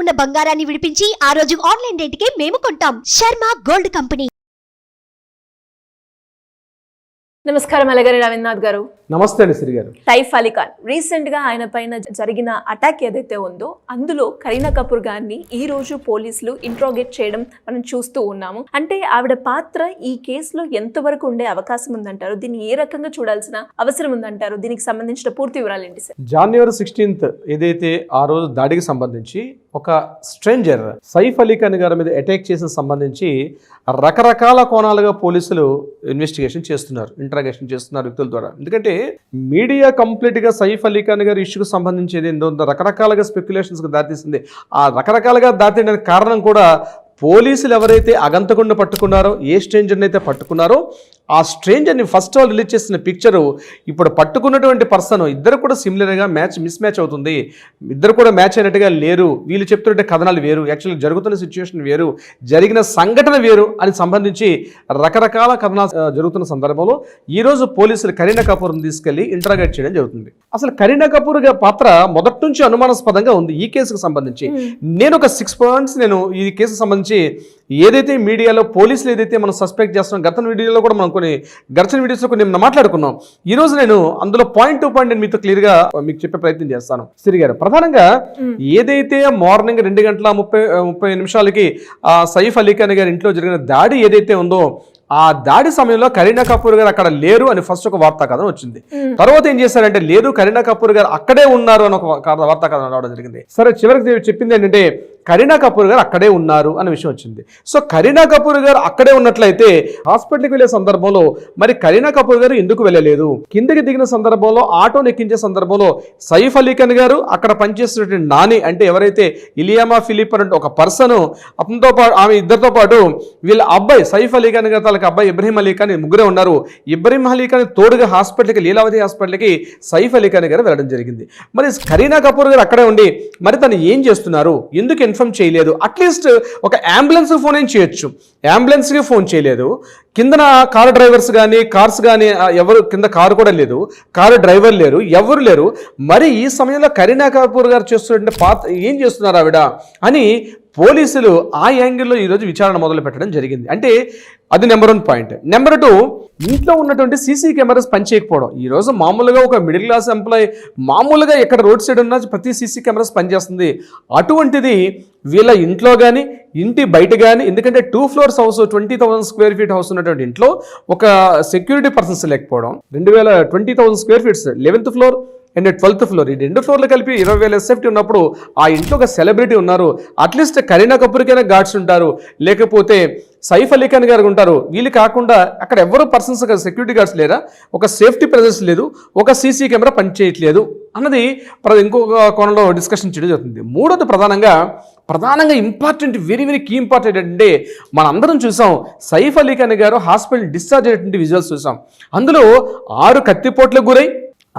ఉన్న బంగారాన్ని విడిపించి ఆ రోజు ఆన్లైన్ రేటుకే మేము కొంటాం. Sharma gold company. నమస్కారం అలగారి రవీంద్రనాథ్ గారు. నమస్తే అండి శ్రీ గారు. సైఫ్ అలీ ఖాన్ రీసెంట్ గా ఆయన పైన జరిగిన అటాక్ ఏదైతే ఉందో అందులో కరీనా కపూర్ గారిని ఈ రోజు పోలీసులు ఇంట్రోగేట్ చేయడం మనం చూస్తూ ఉన్నాము. అంటే ఆవిడ పాత్ర ఈ కేసులో ఎంతవరకు ఉండే అవకాశం ఉందంటారు? దీన్ని ఏ రకంగా చూడాల్సిన అవసరం ఉందంటారు? దీనికి సంబంధించిన పూర్తి వివరాలు ఏంటి సార్? జనవరి 16th ఏదైతే ఆ రోజు దాడికి సంబంధించి ఒక స్ట్రేంజర్ సైఫ్ అలీ ఖాన్ గారి మీద అటాక్ చేసిన సంబంధించి రకరకాల కోణాలుగా పోలీసులు ఇన్వెస్టిగేషన్ చేస్తున్నారు, ఇంట్రాగేషన్ చేస్తున్నారు వ్యక్తుల ద్వారా. ఎందుకంటే మీడియా కంప్లీట్గా సైఫ్ అలీ ఖాన్ గారి ఇష్యూకి సంబంధించి ఏందో రకరకాలుగా స్పెక్యులేషన్స్కి దారితీస్తుంది. ఆ రకరకాలుగా దారితీయడానికి కారణం కూడా పోలీసులు ఎవరైతే అగంతకుండా పట్టుకున్నారో, ఏ స్ట్రేంజర్ని అయితే పట్టుకున్నారో ఆ స్ట్రేంజర్ని ఫస్ట్ ఆల్ రిలీజ్ చేసిన పిక్చరు ఇప్పుడు పట్టుకున్నటువంటి పర్సన్ ఇద్దరు కూడా సిమిలర్గా మిస్ మ్యాచ్ అవుతుంది. ఇద్దరు కూడా మ్యాచ్ అయినట్టుగా లేరు. వీళ్ళు చెప్తుంటే కథనాలు వేరు, యాక్చువల్గా జరుగుతున్న సిచ్యువేషన్ వేరు, జరిగిన సంఘటన వేరు అని సంబంధించి రకరకాల కథనాలు జరుగుతున్న సందర్భంలో ఈరోజు పోలీసులు కరీనా కపూర్ని తీసుకెళ్లి ఇంటరాగేట్ చేయడం జరుగుతుంది. అసలు కరీనా కపూర్ పాత్ర మొదటి నుంచి అనుమానాస్పదంగా ఉంది ఈ కేసుకు సంబంధించి. నేను ఒక 6 పాయింట్స్ నేను ఈ కేసుకు సంబంధించి ఏదైతే మీడియాలో పోలీసులు ఏదైతే మనం సస్పెక్ట్ చేస్తున్నాం, గత వీడియోలో కూడా మనం కొన్ని గడిచిన వీడియోస్లో కొన్ని మాట్లాడుకున్నాం. ఈ రోజు నేను అందులో పాయింట్ టు పాయింట్ నేను మీతో క్లియర్గా మీకు చెప్పే ప్రయత్నం చేస్తాను. శ్రీ గారు, ప్రధానంగా ఏదైతే మార్నింగ్ 2:30 సైఫ్ అలీ ఖాన్ గారి ఇంట్లో జరిగిన దాడి ఏదైతే ఉందో ఆ దాడి సమయంలో కరీనా కపూర్ గారు అక్కడ లేరు అని ఫస్ట్ ఒక వార్తా కథనం వచ్చింది. తర్వాత ఏం చేశారంటే లేదు కరీనా కపూర్ గారు అక్కడే ఉన్నారు అని ఒక వార్తా కథనం రావడం జరిగింది. సరే, చివరికి చెప్పింది ఏంటంటే కరీనా కపూర్ గారు అక్కడే ఉన్నారు అనే విషయం వచ్చింది. సో కరీనా కపూర్ గారు అక్కడే ఉన్నట్లయితే హాస్పిటల్కి వెళ్ళే సందర్భంలో మరి కరీనా కపూర్ గారు ఎందుకు వెళ్ళలేదు? కిందకి దిగిన సందర్భంలో ఆటోని ఎక్కించే సందర్భంలో సైఫ్ అలీ ఖాన్ గారు అక్కడ పనిచేస్తున్నటువంటి నాని అంటే ఎవరైతే ఇలియామా ఫిలిప్ అంటే ఒక పర్సన్, అతనితో పాటు ఆమె ఇద్దరితో పాటు వీళ్ళ అబ్బాయి సైఫ్ అలీ ఖాన్ గారు తాలూకు అబ్బాయి ఇబ్రహీం అలీ ఖాన్ ముగ్గురే ఉన్నారు. ఇబ్రహీం అలీ ఖాన్ తోడుగా హాస్పిటల్కి లీలావతి హాస్పిటల్కి సైఫ్ అలీ ఖాన్ గారు వెళ్ళడం జరిగింది. మరి కరీనా కపూర్ గారు అక్కడే ఉండి మరి తను ఏం చేస్తున్నారు, ఎందుకు ఇన్ఫార్మ్ చేయలేదు? అట్లీస్ట్ ఒక అంబులెన్స్ ఫోన్ ఏం చేయొచ్చు, అంబులెన్స్కి ఫోన్ చేయలేదు. కిందన కారు డ్రైవర్స్ కానీ కార్స్ కానీ ఎవరు కింద కారు కూడా లేదు, కారు డ్రైవర్ లేరు, ఎవరు లేరు. మరి ఈ సమయంలో కరీనా కపూర్ గారు చేస్తున్న పాత్ర ఏం చేస్తున్నారు ఆవిడ అని పోలీసులు ఆ యాంగిల్లో ఈరోజు విచారణ మొదలు పెట్టడం జరిగింది. అంటే అది నెంబర్ 1 పాయింట్. నెంబర్ 2, ఇంట్లో ఉన్నటువంటి సీసీ కెమెరాస్ పనిచేయకపోవడం. ఈరోజు మామూలుగా ఒక మిడిల్ క్లాస్ ఎంప్లాయీ మామూలుగా ఎక్కడ రోడ్ సైడ్ ఉన్న ప్రతి సీసీ కెమెరాస్ పనిచేస్తుంది. అటువంటిది వీళ్ళ ఇంట్లో కానీ ఇంటి బయట కానీ, ఎందుకంటే 2 floors house 20,000 square feet house ఉన్నటువంటి ఇంట్లో ఒక సెక్యూరిటీ పర్సన్స్ లేకపోవడం, 20,000 square feet 11th floor and 12th floor ఈ 2 ఫ్లోర్లు కలిపి 20,000 సేఫ్టీ ఉన్నప్పుడు ఆ ఇంట్లో ఒక సెలబ్రిటీ ఉన్నారు. అట్లీస్ట్ కరీనా కపూర్కైనా గార్డ్స్ ఉంటారు, లేకపోతే సైఫ్ అలీ ఖాన్ గారు ఉంటారు. వీళ్ళు కాకుండా అక్కడ ఎవరు పర్సన్స్ సెక్యూరిటీ గార్డ్స్ లేరా, ఒక సేఫ్టీ ప్రెజెన్స్ లేదు, ఒక సీసీ కెమెరా పనిచేయట్లేదు అన్నది ఇంకొక కోణంలో డిస్కషన్ చేయడం జరుగుతుంది. మూడోది ప్రధానంగా important, very very key important అంటే మనందరం చూసాం సైఫ్ అలీ ఖాన్ గారు హాస్పిటల్ డిశ్చార్జ్ అయినటువంటి విజువల్స్ చూసాం. అందులో 6 కత్తిపోట్లకు గురై,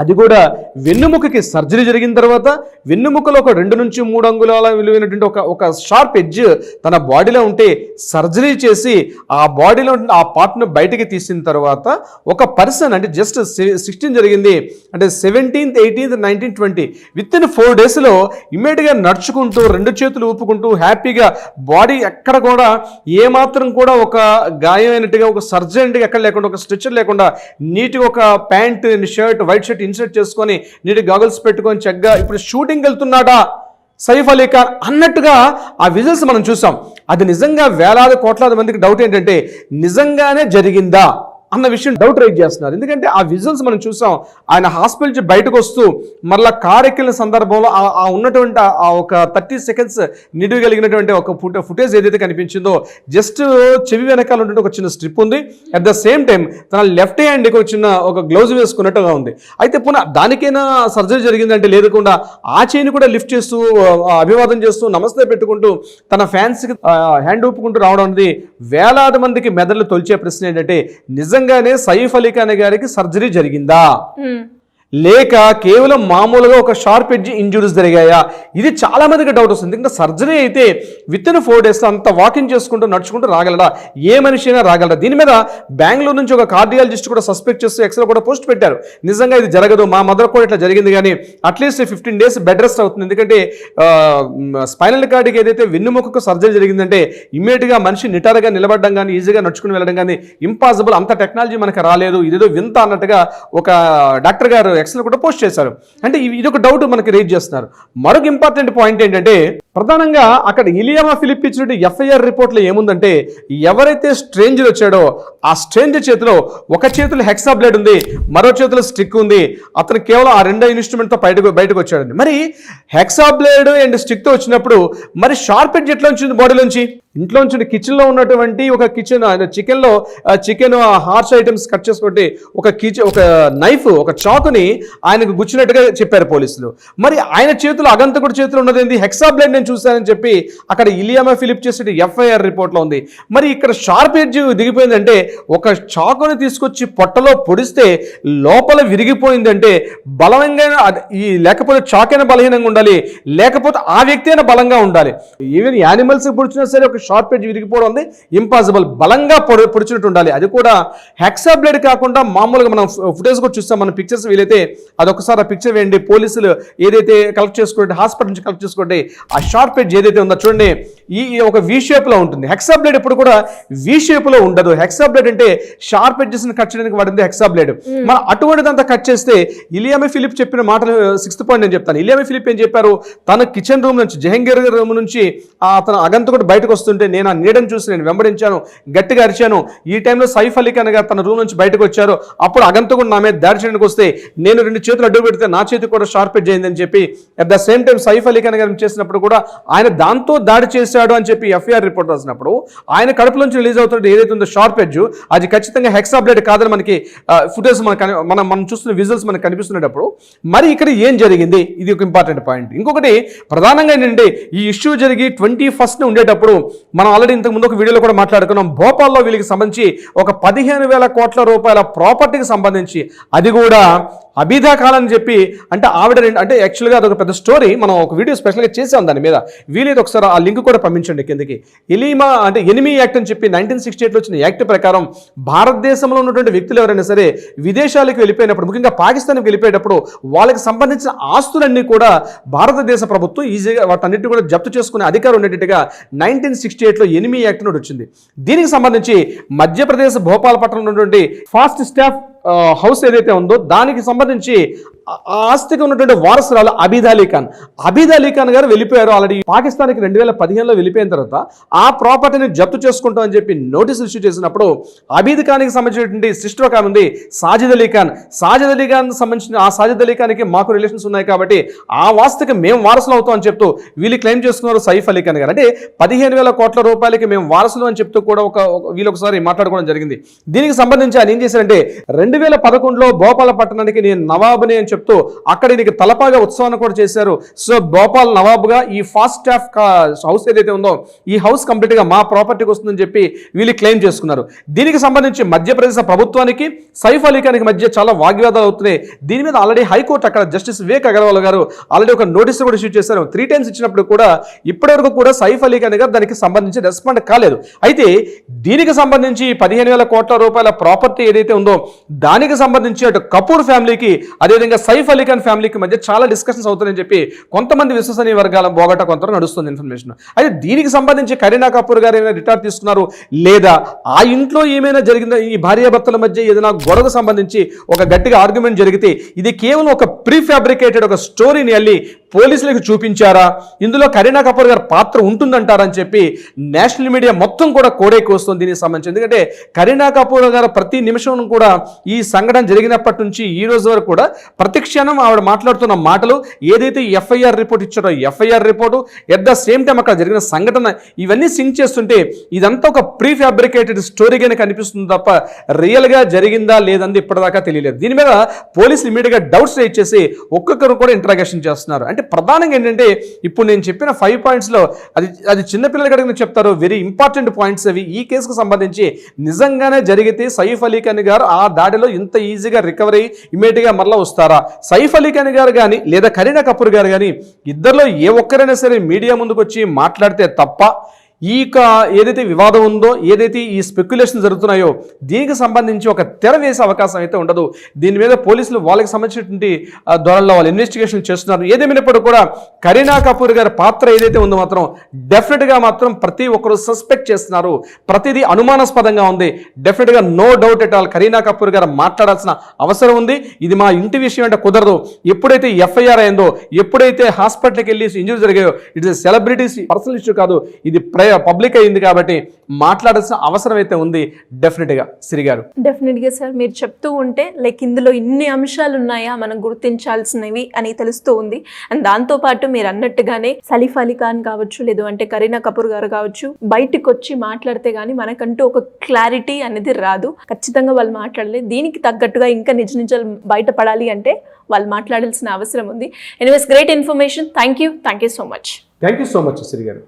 అది కూడా వెన్నుముకకి సర్జరీ జరిగిన తర్వాత వెన్నుముకలో ఒక 2 నుంచి 3 అంగుళాల విలువైనటువంటి ఒక షార్ప్ ఎడ్జ్ తన బాడీలో ఉంటే సర్జరీ చేసి ఆ బాడీలో ఆ పార్ట్ను బయటికి తీసిన తర్వాత ఒక పర్సన్ అంటే జస్ట్ 16 జరిగింది అంటే 17th, 18th, 19th, 20 విత్-ఇన్ 4 daysలో ఇమ్మీడియట్గా నడుచుకుంటూ 2 చేతులు ఊపుకుంటూ హ్యాపీగా బాడీ ఎక్కడ కూడా ఏమాత్రం కూడా ఒక గాయమైనట్టుగా ఒక సర్జరీ ఎక్కడ లేకుండా, ఒక స్ట్రెచర్ లేకుండా నీట్గా ఒక pant shirt white shirt insert చేసుకొని నీటి గాగుల్స్ పెట్టుకొని చక్కగా ఇప్పుడు షూటింగ్ వెళ్తున్నాడా సైఫ్ అలీ ఖాన్ అన్నట్టుగా ఆ విజువల్స్ మనం చూసాం. అది నిజంగా వేలాది కోట్లాది మందికి డౌట్ ఏంటంటే నిజంగానే జరిగిందా అన్న విషయం డౌట్ రైజ్ చేస్తున్నారు. ఎందుకంటే ఆ విజువల్స్ మనం చూసాం. ఆయన హాస్పిటల్ నుంచి బయటకు వస్తూ మళ్ళీ కారు ఎక్కిన సందర్భంలో ఆ ఉన్నటువంటి ఆ ఒక 30 seconds నిడివి కలిగినటువంటి ఒక ఫుటేజ్ ఏదైతే కనిపించిందో జస్ట్ చెవి వెనకాల ఉన్నటువంటి ఒక చిన్న స్ట్రిప్ ఉంది. అట్ ద సేమ్ టైం తన లెఫ్ట్ హ్యాండ్కి ఒక గ్లౌజ్ వేసుకున్నట్టుగా ఉంది. అయితే పునః దానికైనా సర్జరీ జరిగిందంటే లేకుండా ఆ చేయిని కూడా లిఫ్ట్ చేస్తూ అభివాదం చేస్తూ నమస్తే పెట్టుకుంటూ తన ఫ్యాన్స్కి హ్యాండ్ ఊపుకుంటూ రావడం అనేది వేలాది మందికి మెదళ్ళు తొలిచే ప్రశ్న ఏంటంటే నిజంగానే సైఫ్ అలీ ఖాన్ గారికి సర్జరీ జరిగిందా, లేక కేవలం మామూలుగా ఒక షార్ప్ ఎడ్జ్ ఇంజురీస్ జరిగాయా? ఇది చాలా మందికి డౌట్ వస్తుంది. ఎందుకంటే సర్జరీ అయితే విత్ ఇన్ 4 days అంత వాకింగ్ చేసుకుంటూ నడుచుకుంటూ రాగలడా? ఏ మనిషి అయినా రాగలరా? దీని మీద బెంగళూరు నుంచి ఒక కార్డియాలజిస్ట్ కూడా సస్పెక్ట్ చేస్తూ ఎక్స్రే కూడా పోస్ట్ పెట్టారు. నిజంగా ఇది జరగదు, మా మదర్ కూడా ఇట్లా జరిగింది, కానీ అట్లీస్ట్ 15 days బెడ్ రెస్ట్ అవుతుంది. ఎందుకంటే స్పైనల్ కార్డ్కి ఏదైతే వెన్నుముకకు సర్జరీ జరిగిందంటే ఇమ్మీడియట్గా మనిషి నిటారుగా నిలబడడం కానీ ఈజీగా నడుచుకుని వెళ్ళడం కానీ ఇంపాసిబుల్. అంత టెక్నాలజీ మనకు రాలేదు, ఇదేదో వింత అన్నట్టుగా ఒక డాక్టర్ గారు ఎక్స్రే కూడా పోస్ట్ చేశారు. అంటే ఇది ఒక డౌట్ మనకి రేజ్ చేస్తున్నారు. మరొక ఇంపార్టెంట్ పాయింట్ ఏంటంటే ప్రధానంగా అక్కడ ఇలియామా ఫిలిప్ ఇచ్చినట్టు ఎఫ్ఐఆర్ రిపోర్ట్లో ఏముందంటే ఎవరైతే స్ట్రేంజర్ వచ్చాడో ఆ స్ట్రేంజర్ చేతిలో ఒక చేతిలో హెక్సా బ్లేడ్ ఉంది, మరో చేతిలో స్టిక్ ఉంది. అతను కేవలం ఆ 2 ఇన్స్ట్రుమెంట్తో బయటకు వచ్చాడండి. మరి హెక్సా బ్లేడ్ అండ్ స్టిక్తో వచ్చినప్పుడు మరి షార్ప్ ఎడ్జ్ ఎట్లా వచ్చింది బాడీలోంచి? ఇంట్లోంచి కిచెన్లో ఉన్నటువంటి ఒక చికెన్ హార్ష్ ఐటమ్స్ కట్ చేసుకుంటే ఒక నైఫ్, ఒక చాకుని ఆయనకు గుచ్చినట్టుగా చెప్పారు పోలీసులు. మరి ఆయన చేతిలో అగంతకుడి చేతిలో ఉన్నది ఏంది? హెక్సా బ్లేడ్ నేను చూశానని చెప్పి అక్కడ ఇలియామా ఫిలిప్ చేసే ఎఫ్ఐఆర్ రిపోర్ట్లో ఉంది. మరి ఇక్కడ షార్ప్ ఎడ్జ్ దిగిపోయిందంటే ఒక చాకుని తీసుకొచ్చి పొట్టలో పొడిస్తే లోపల విరిగిపోయిందంటే బలంగా లేకపోతే చాకైనా బలహీనంగా ఉండాలి, లేకపోతే ఆ వ్యక్తి అయినా బలంగా ఉండాలి. ఈవెన్ యానిమల్స్ పొడిచినా సరే ఒక షార్ప్ ఎడ్జ్ విరిగిపోవడం ఉంది ఇంపాసిబుల్. బలంగా పొడిచినట్టు ఉండాలి. అది కూడా హెక్సా బ్లేడ్ కాకుండా మామూలుగా మనం ఫుటేజ్ కూడా చూస్తాం, మన పిక్చర్స్ వీలైతే అదొకసారి ఆ పిక్చర్ వేయండి. పోలీసులు ఏదైతే కలెక్ట్ చేసుకోండి, హాస్పిటల్ నుంచి కలెక్ట్ చేసుకోండి, ఆ షార్ప్ ఎడ్జ్ ఏదైతే ఉందో చూడండి ఈ ఒక వి షేప్ లో ఉంటుంది. హెక్సా బ్లేడ్ ఎప్పుడు కూడా వి షేప్ లో ఉండదు. హెక్సా బ్లేడ్ అంటే షార్ప్ ఎడ్జెస్ ని కట్ చేయడానికి వాడింది హెక్సా బ్లేడ్. మనం అటువంటిదంతా కట్ చేస్తే ఇలియామా ఫిలిప్ చెప్పిన మాటలు 6th పాయింట్ నేను చెప్తాను. ఇలియామా ఫిలిప్ ఏం చెప్పారు? తన కిచెన్ రూమ్ నుంచి, జహంగీర్ రూమ్ నుంచి అతను అగంతకుడు బయటకు వస్తుంటే నేను ఆ నీడను చూసి నేను వెంబడించాను, గట్టిగా అరిచాను. ఈ టైంలో సైఫ్ అలీ ఖాన్ గారు తన రూమ్ నుంచి బయటకు వచ్చారు. అప్పుడు అగంతకుడు నా మీద దాడి చేయడానికి వస్తే నేను 2 చేతులు అడ్డు పెడితే నా చేతి కూడా షార్ప్ ఎడ్జ్ అయిందని చెప్పి at the same time Saif Ali Khan గారు చేసినప్పుడు కూడా ఆయన దాంతో దాడి చేశాడు అని చెప్పి ఎఫ్ఐఆర్ రిపోర్ట్ రాసినప్పుడు ఆయన కడుపులోంచి రిలీజ్ అవుతుంది ఏదైతే ఉందో షార్ప్ ఎడ్జ్, అది ఖచ్చితంగా హెక్సా బ్లేడ్ కాదని మనకి ఫుటేజ్ మనం చూస్తున్న విజువల్స్ మనకు కనిపిస్తున్నప్పుడు మరి ఇక్కడ ఏం జరిగింది? ఇది ఒక ఇంపార్టెంట్ పాయింట్. ఇంకొకటి ప్రధానంగా ఏంటంటే ఈ ఇష్యూ జరిగి 21st ఉండేటప్పుడు మనం ఆల్రెడీ ఇంతకు ముందు ఒక వీడియోలో కూడా మాట్లాడుకున్నాం. భోపాల్లో వీళ్ళకి సంబంధించి ఒక 15,000 కోట్ల రూపాయల ప్రాపర్టీకి సంబంధించి, అది కూడా అబిదా ఖాన్ అని చెప్పి, అంటే ఆవిడ అంటే యాక్చువల్గా అదొక పెద్ద స్టోరీ, మనం ఒక వీడియో స్పెషల్గా చేసాం దాని మీద. వీలైతే ఒకసారి ఆ లింక్ కూడా పంపించండి కిందకి. ఎనిమీ యాక్ట్ అని చెప్పి 1968లో వచ్చిన యాక్ట్ ప్రకారం భారతదేశంలో ఉన్నటువంటి వ్యక్తులు ఎవరైనా సరే విదేశాలకు వెళ్ళిపోయినప్పుడు, ముఖ్యంగా పాకిస్తాన్కి వెళ్ళిపోయేటప్పుడు వాళ్ళకి సంబంధించిన ఆస్తులన్నీ కూడా భారతదేశ ప్రభుత్వం ఈజీగా వాటన్నిటిని కూడా జప్తు చేసుకునే అధికారం ఉండేటట్టుగా 1968లో ఎనిమీ యాక్ట్ నోటి వచ్చింది. దీనికి సంబంధించి మధ్యప్రదేశ్ భోపాల్ పట్టణంలో ఉన్నటువంటి ఫాస్ట్ స్టాఫ్ హౌస్ ఏదైతే ఉందో దానికి సంబంధించి ఆ ఆస్తికి ఉన్నటువంటి వారసురాలు అబీద్ అలీ ఖాన్ గారు వెళ్ళిపోయారు. ఆల్రెడీ పాకిస్తాన్కి 2015లో వెళ్ళిపోయిన తర్వాత ఆ ప్రాపర్టీని జప్తు చేసుకుంటాం అని చెప్పి నోటీసులు ఇష్యూ చేసినప్పుడు అబీద్ ఖాన్కి సంబంధించినటువంటి సిస్టర్ ఒక ఆమె ఉంది, సాజిద్ అలీ ఖాన్ సంబంధించిన ఆ సాజిద్ అలీ ఖాన్కి మాకు రిలేషన్స్ ఉన్నాయి కాబట్టి ఆ వాస్తుకి మేము వారసులు అవుతాం అని చెప్తూ వీళ్ళు క్లెయిమ్ చేసుకున్నారు సైఫ్ అలీ ఖాన్ గారు. అంటే 15,000 కోట్ల రూపాయలకి మేము వారసులు అని చెప్తూ కూడా వీళ్ళు ఒకసారి మాట్లాడుకోవడం జరిగింది. దీనికి సంబంధించి ఆయన ఏం చేశారంటే 2011లో భోపాల పట్టణానికి నేను నవాబుని అని చెప్తూ అక్కడ నీకు తలపాగా ఉత్సవాన్ని కూడా చేశారు. సో భోపాల్ నవాబుగా ఈ ఫాస్ట్ స్టాఫ్ హౌస్ ఏదైతే ఉందో ఈ హౌస్ కంప్లీట్ గా మా ప్రాపర్టీకి వస్తుందని చెప్పి వీళ్ళు క్లెయిమ్ చేసుకున్నారు. దీనికి సంబంధించి మధ్యప్రదేశ్ ప్రభుత్వానికి సైఫ్ అలీ ఖాన్కి మధ్య చాలా వాగ్వాదాలు అవుతున్నాయి. దీని మీద ఆల్రెడీ హైకోర్టు అక్కడ జస్టిస్ వివేక్ అగర్వాల్ గారు ఆల్రెడీ ఒక నోటీస్ కూడా ఇష్యూ చేశారు. 3 times ఇచ్చినప్పుడు కూడా ఇప్పటివరకు కూడా సైఫ్ అలీ ఖాన్ గారు దానికి సంబంధించి రెస్పాండ్ కాలేదు. అయితే దీనికి సంబంధించి 15,000 కోట్ల రూపాయల ప్రాపర్టీ ఏదైతే ఉందో దానికి సంబంధించి అటు కపూర్ ఫ్యామిలీకి అదేవిధంగా సైఫ్ అలీ ఖాన్ ఫ్యామిలీకి మధ్య చాలా డిస్కషన్స్ అవుతాయని చెప్పి కొంతమంది విశ్వసనీయ వర్గాల బోగట కొంత నడుస్తుంది ఇన్ఫర్మేషన్. అయితే దీనికి సంబంధించి కరీనా కపూర్ గారు ఏమైనా రిటార్డ్ తీసుకున్నారు లేదా ఆ ఇంట్లో ఏమైనా జరిగిందో, ఈ భార్యాభర్తల మధ్య ఏదైనా గొడవకు సంబంధించి ఒక గట్టిగా ఆర్గ్యుమెంట్ జరిగితే ఇది కేవలం ఒక ప్రీ ఫ్యాబ్రికేటెడ్ ఒక స్టోరీని వెళ్ళి పోలీసులకు చూపించారా, ఇందులో కరీనా కపూర్ గారి పాత్ర ఉంటుందంటారని చెప్పి నేషనల్ మీడియా మొత్తం కూడా కోడెక్కువస్తుంది దీనికి సంబంధించి. ఎందుకంటే కరీనా కపూర్ గారు ప్రతి నిమిషం కూడా ఈ సంఘటన జరిగినప్పటి నుంచి ఈ రోజు వరకు కూడా ప్రతి క్షణం ఆవిడ మాట్లాడుతున్న మాటలు, ఏదైతే ఎఫ్ఐఆర్ రిపోర్ట్ ఇచ్చారో FIR report at the same time అక్కడ జరిగిన సంఘటన ఇవన్నీ సింక్ చేస్తుంటే ఇదంతా ఒక ప్రీ ఫ్యాబ్రికేటెడ్ స్టోరీగానే కనిపిస్తుంది తప్ప రియల్గా జరిగిందా లేదంది ఇప్పటిదాకా తెలియలేదు. దీని మీద పోలీసులు ఇమీడియట్గా డౌట్స్ రేజ్ చేసి ఒక్కొక్కరు కూడా ఇంట్రాగేషన్ చేస్తున్నారు. అంటే ప్రధానంగా ఏంటంటే ఇప్పుడు నేను చెప్పిన 5 పాయింట్స్లో అది చిన్నపిల్లలకి అడిగిన చెప్తారు, వెరీ ఇంపార్టెంట్ పాయింట్స్ అవి. ఈ కేసుకు సంబంధించి నిజంగానే జరిగితే సైఫ్ అలీ ఖాన్ గారు ఆ దాడి దాడిలో ఇంత ఈజీగా రికవరీ ఇమీడియట్గా మరలా వస్తారా? సైఫ్ అలీ ఖాన్ గారు కానీ లేదా కరీనా కపూర్ గారు కానీ ఇద్దరిలో ఏ ఒక్కరైనా సరే మీడియా ముందుకు వచ్చి మాట్లాడితే తప్ప ఈ ఏదైతే వివాదం ఉందో, ఏదైతే ఈ స్పెక్యులేషన్ జరుగుతున్నాయో దీనికి సంబంధించి ఒక తెర వేసే అవకాశం అయితే ఉండదు. దీని మీద పోలీసులు వాళ్ళకి సంబంధించినటువంటి ధోరణిలో వాళ్ళు ఇన్వెస్టిగేషన్ చేస్తున్నారు. ఏదేమైనప్పుడు కూడా కరీనా కపూర్ గారి పాత్ర ఏదైతే ఉందో మాత్రం డెఫినెట్గా మాత్రం ప్రతి ఒక్కరు సస్పెక్ట్ చేస్తున్నారు. ప్రతిదీ అనుమానాస్పదంగా ఉంది. డెఫినెట్గా no doubt at all Kareena Kapoor గారు మాట్లాడాల్సిన అవసరం ఉంది. ఇది మా ఇంటి విషయం అంటే కుదరదు. ఎప్పుడైతే ఎఫ్ఐఆర్ అయిందో, ఎప్పుడైతే హాస్పిటల్కి వెళ్ళి ఇంజురీ జరిగాయో, it is celebrities personal issue కాదు, ఇది పబ్లిక్ అయింది కాబట్టి మాట్లాడాల్సిన అవసరం అయితే ఉంది డెఫినెట్గా. శ్రీ గారు, డెఫినెట్గా సార్, మీరు చెప్తూ ఉంటే లైక్ ఇందులో ఇన్ని అంశాలు ఉన్నాయా మనం గుర్తించాల్సినవి అని తెలుస్తూ ఉంది. అండ్ దాంతోపాటు మీరు అన్నట్టుగానే సైఫ్ అలీ ఖాన్ కావచ్చు, లేదు అంటే కరీనా కపూర్ గారు కావచ్చు, బయటకు వచ్చి మాట్లాడితే గానీ మనకంటూ ఒక క్లారిటీ అనేది రాదు. ఖచ్చితంగా వాళ్ళు మాట్లాడలేదు. దీనికి తగ్గట్టుగా ఇంకా నిజ నిజాలు బయటపడాలి అంటే వాళ్ళు మాట్లాడాల్సిన అవసరం ఉంది. Anyways, great information. Thank you so much. Thank you so much Sri గారు.